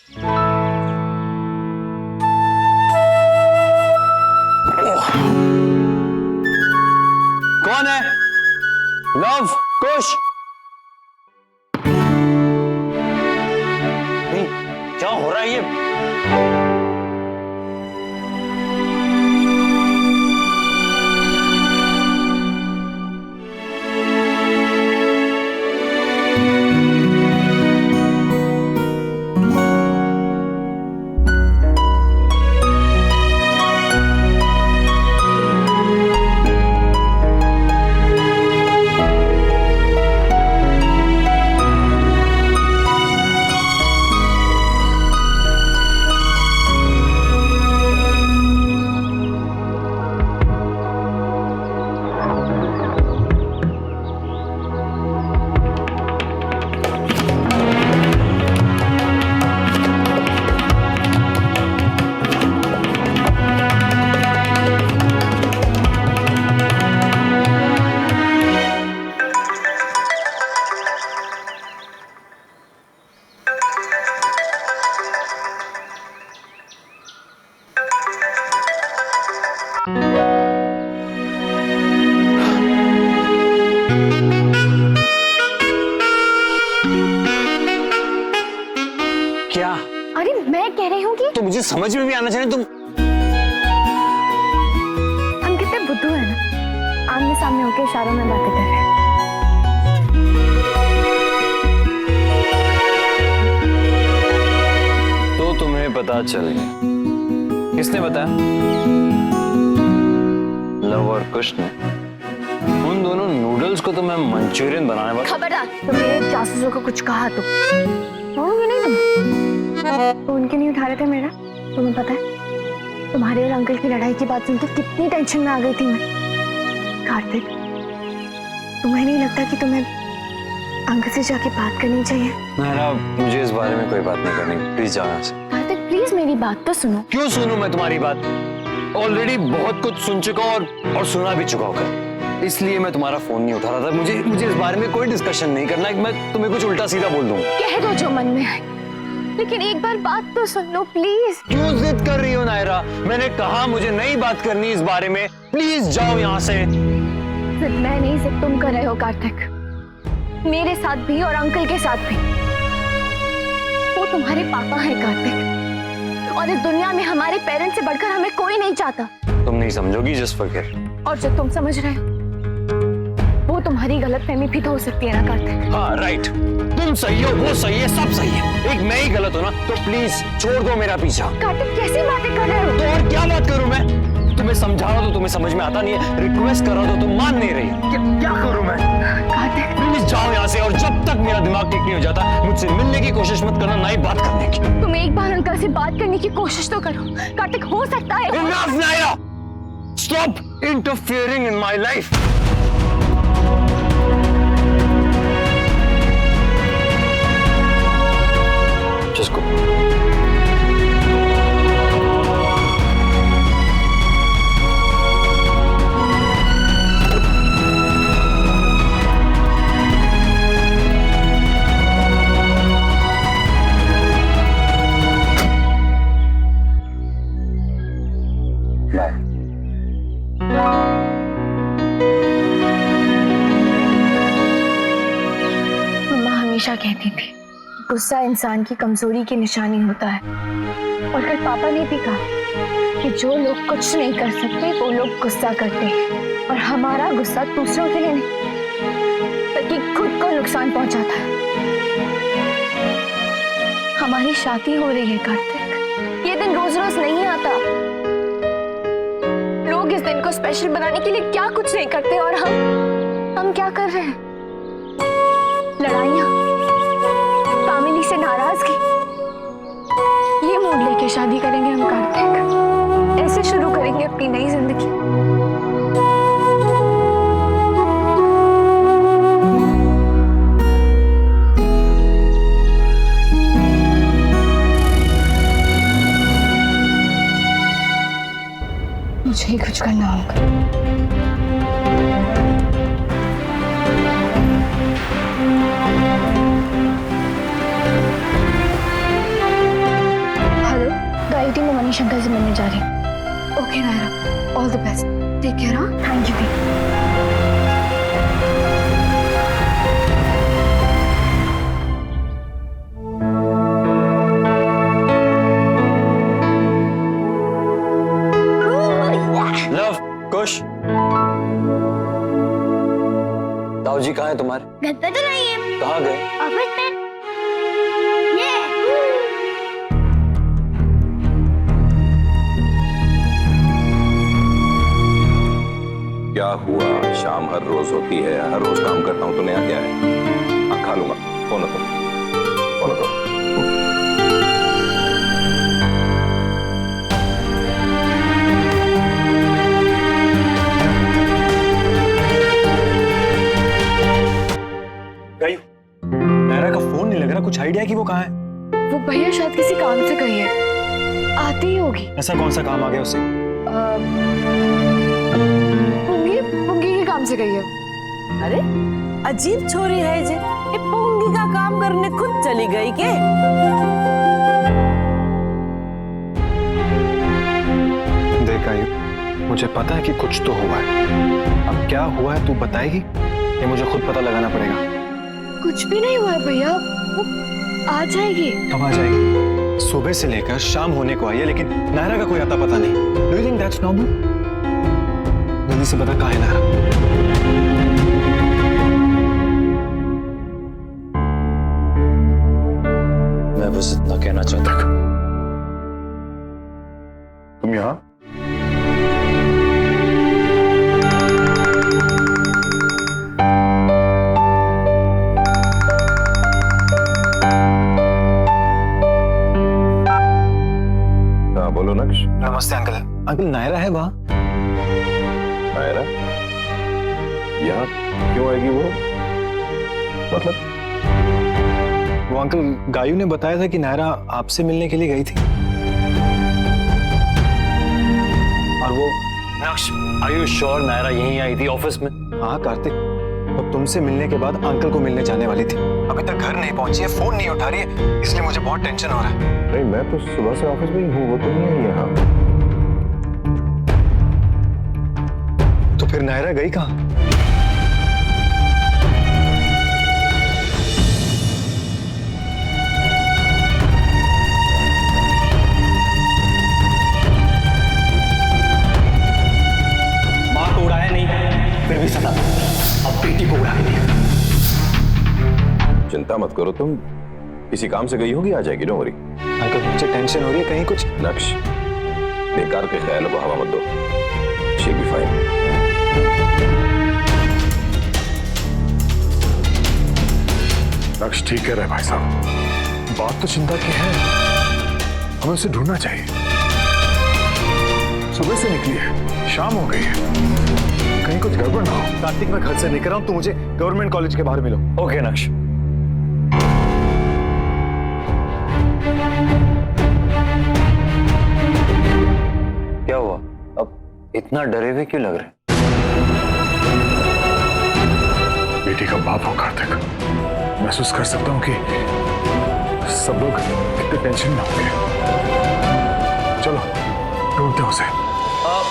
कौन है? लव? कुश? नहीं, क्या हो रहा है ये? क्या? अरे मैं कह रही हूँ कि तो मुझे समझ में भी आना चाहिए तुम। हम कितने बुद्धू हैं ना, आमने सामने होकर इशारों में बातें कर रहे हैं। तो तुम्हें पता चल गया? किसने बताया? लव और कुश ने। उन दोनों नूडल्स को तो मैं मंचूरियन बनाने वाला। खबरदार, तो मेरे जासूसों को कुछ कहा तो बोलोगे नहीं तुम? तो उनके नहीं उठा रहे थे मेरा, तुम्हें पता है? तुम्हारे और अंकल की लड़ाई की बात सुनकर कितनी टेंशन में आ गई थी मैं। कार्तिक, तुम्हें नहीं लगता कि तुम्हें अंकल से जाके बात करनी चाहिए? नायरा, मुझे इस बारे में कोई बात नहीं करनी, प्लीज जाओ यहाँ से। कार्तिक प्लीज मेरी बात तो सुनो। क्यों सुनूं मैं तुम्हारी बात? ऑलरेडी बहुत कुछ सुन चुका और सुना भी चुका होकर, इसलिए मैं तुम्हारा फोन नहीं उठा रहा था। मुझे इस बारे में कोई डिस्कशन नहीं करना है। मैं तुम्हें कुछ उल्टा सीधा बोल दूंगा। कह दो जो मन में है, लेकिन एक बार बात तो सुन लो प्लीज। क्यों जिद कर रही हो नायरा? मैंने कहा मुझे नहीं बात करनी इस बारे में, प्लीज जाओ यहाँ से। सिर्फ मैं नहीं, सिर्फ तुम कर रहे हो कार्तिक, मेरे साथ भी और अंकल के साथ भी। वो तुम्हारे पापा है कार्तिक, और इस दुनिया में हमारे पेरेंट्स से बढ़कर हमें कोई नहीं चाहता। तुम नहीं समझोगी जस्ट फॉरगेट। और जो तुम समझ रहे हो वो तुम्हारी गलतफहमी भी तो हो सकती है ना कार्तिक? हाँ राइट, तुम सही हो, वो सही है, सब सही है। एक मैं ही गलत हूँ ना, तो प्लीज छोड़ दो मेरा पीछा। कार्तिक कैसी बातें कर रहे हो? तो और क्या बात करूं मैं? तुम्हें समझा रहा तो तुम्हें समझ में आता नहीं है, रिक्वेस्ट कर रहा तो तुम मान नहीं रही। क्या करूं मैं? कार्तिक प्लीज जाओ यहाँ से, और जब तक मेरा दिमाग ठीक नहीं हो जाता मुझसे मिलने की कोशिश मत करना, ना ही बात करने की। तुम एक बार अंकल से बात करने की कोशिश तो करो कार्तिक, हो सकता है। Enough, Naira! Stop interfering in my life. Just go. Bye. मम्मा हमेशा कहती थी गुस्सा इंसान की कमजोरी की निशानी होता है, और कल पापा ने भी कहा कि जो लोग कुछ नहीं कर सकते वो लोग गुस्सा करते हैं, और हमारा गुस्सा दूसरों के लिए नहीं बल्कि खुद को नुकसान पहुंचाता है। हमारी शादी हो रही है कार्तिक, ये दिन रोज रोज नहीं आता। लोग इस दिन को स्पेशल बनाने के लिए क्या कुछ नहीं करते, और हम क्या कर रहे हैं? लड़ाइयां, फैमिली से नाराजगी, ये मूड लेके शादी करेंगे हम कार्तिक? ऐसे शुरू करेंगे अपनी नई जिंदगी? मुझे ही कुछ करना होगा। मीटिंग में मनीशंकर से मिलने जा रही हूँ। Okay Naira, all the best, take care. हाँ, थैंक यू दी। लव, कुश, ताऊ जी कहाँ है तुम्हारे? घर पे तो नहीं है। कहाँ गए? ऑफिस में। ये क्या हुआ? शाम हर रोज होती है, हर रोज काम करता हूँ तो नया क्या है? हाँ, खा लूंगा। फोन रखो, फोन रखो। गई? नायरा का फोन नहीं लग रहा, कुछ आइडिया कि वो कहाँ है? वो भैया शायद किसी काम से गई है, आती ही होगी। ऐसा कौन सा काम आ गया उसे? पुंगी पुंगी के काम से गई है। अरे अजीब छोरी है जे, ये पोंगी का काम करने खुद चली गई के? देख आयु, मुझे पता है कि कुछ तो हुआ है। अब क्या हुआ है तू बताएगी? ये मुझे खुद पता लगाना पड़ेगा। कुछ भी नहीं हुआ है भैया, वो आ जाएगी। कब आ जाएगी? सुबह से लेकर शाम होने को आई है, लेकिन नायरा का कोई आता पता नहीं। Do you think that's normal? जल्दी से बता कहाँ है नायरा? मैं बस इतना कहना चाहता था। तुम यहाँ? हाँ बोलो नक्श। नमस्ते अंकल। अंकल नायरा है वहाँ? नायरा यहाँ क्यों आएगी वो? मतलब? वो अंकल गायू ने बताया था कि नायरा आपसे मिलने के लिए गई थी। और वो नक्श, आर यू श्योर नायरा यहीं आई थी ऑफिस में? हाँ कार्तिक, वो तुमसे मिलने के बाद अंकल को मिलने जाने वाली थी। अभी तक घर नहीं पहुंची है, फोन नहीं उठा रही है, इसलिए मुझे बहुत टेंशन हो रहा है। नहीं, मैं तो सुबह से ऑफिस में ही हूँ, वो तो नहीं है यहाँ। तो फिर नायरा गई कहाँ? माँ को उड़ाया नहीं, फिर भी सता अब बेटी को उड़ा के दिया। चिंता मत करो तुम, किसी काम से गई होगी, आ जाएगी। Don't worry. अंकल मुझे टेंशन हो रही है, कहीं कुछ। नक्श, बेकार के ख्यालों को हवा मत दो। She will be fine. नक्श ठीक कह रहे हैं भाई साहब, बात तो चिंता की है, हमें उसे ढूंढना चाहिए। सुबह से निकली है, शाम हो गई है, कहीं कुछ गड़बड़ ना हो। कार्तिक मैं घर से निकल रहा हूँ, तू मुझे गवर्नमेंट कॉलेज के बाहर मिलो। ओके नक्श। क्या हुआ? अब इतना डरे हुए क्यों लग रहे? बेटी का बाप हो कार्तिक, महसूस कर सकता हूँ कि सब लोग कितने टेंशन में होंगे। चलो ढूंढते हैं उसे।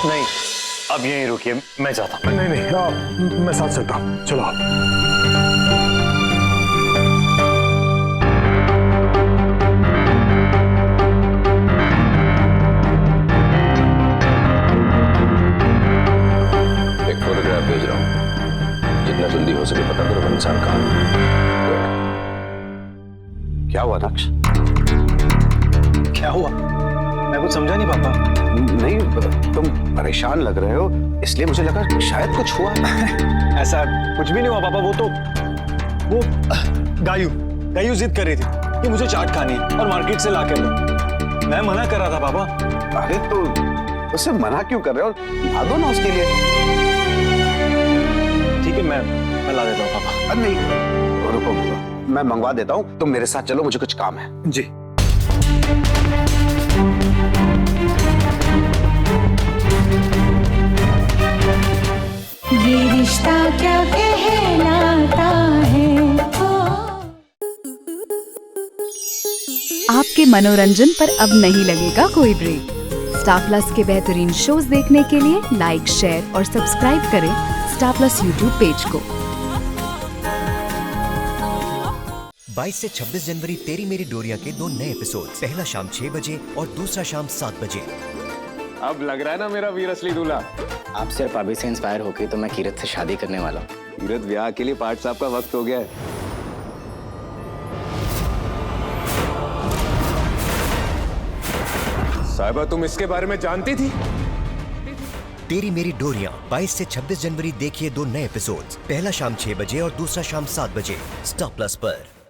नहीं, अब यहीं रुकिए, मैं जाता हूँ। नहीं नहीं, मैं साथ चलता हूँ, चलो आप। एक फोटोग्राफ भेज रहा हूँ, जितना जल्दी हो सके पता करो इंसान कहाँ है। क्या हुआ नक्श? क्या हुआ? मैं कुछ समझा नहीं पापा। नहीं, तुम परेशान लग रहे हो, इसलिए मुझे लगा शायद कुछ हुआ। ऐसा कुछ भी नहीं हुआ पापा। वो गायू जिद कर रही थी कि मुझे चाट खानी है और मार्केट से ला कर लो। मैं मना कर रहा था पापा। अरे तो उसे मना क्यों कर रहे हो? ला दो ना उसके लिए। ठीक है, मैं ला देता हूँ पापा। अरे नहीं, रुको, मैं मंगवा देता हूँ, तुम मेरे साथ चलो, मुझे कुछ काम है। जी। ये रिश्ता क्या कहलाता है। आप आपके मनोरंजन पर अब नहीं लगेगा कोई ब्रेक। स्टार प्लस के बेहतरीन शोज देखने के लिए लाइक, शेयर और सब्सक्राइब करें स्टार प्लस यूट्यूब पेज को। 22 से 26 जनवरी तेरी मेरी डोरिया के 2 नए एपिसोड, पहला शाम 6 बजे और दूसरा शाम 7 बजे। अब लग रहा है ना मेरा वीर असली दूल्हा। आपसे और भाभी से इंस्पायर होके तो मैं कीरत से शादी करने वाला हूँ। कीरत, ब्याह के लिए पाठ साहब का वक्त हो गया है। साहिबा, तुम इसके बारे में जानती थी? तेरी मेरी डोरिया 22 से 26 जनवरी देखिए 2 नए एपिसोड्स, पहला शाम 6 बजे और दूसरा शाम 7 बजे, स्टार प्लस पर।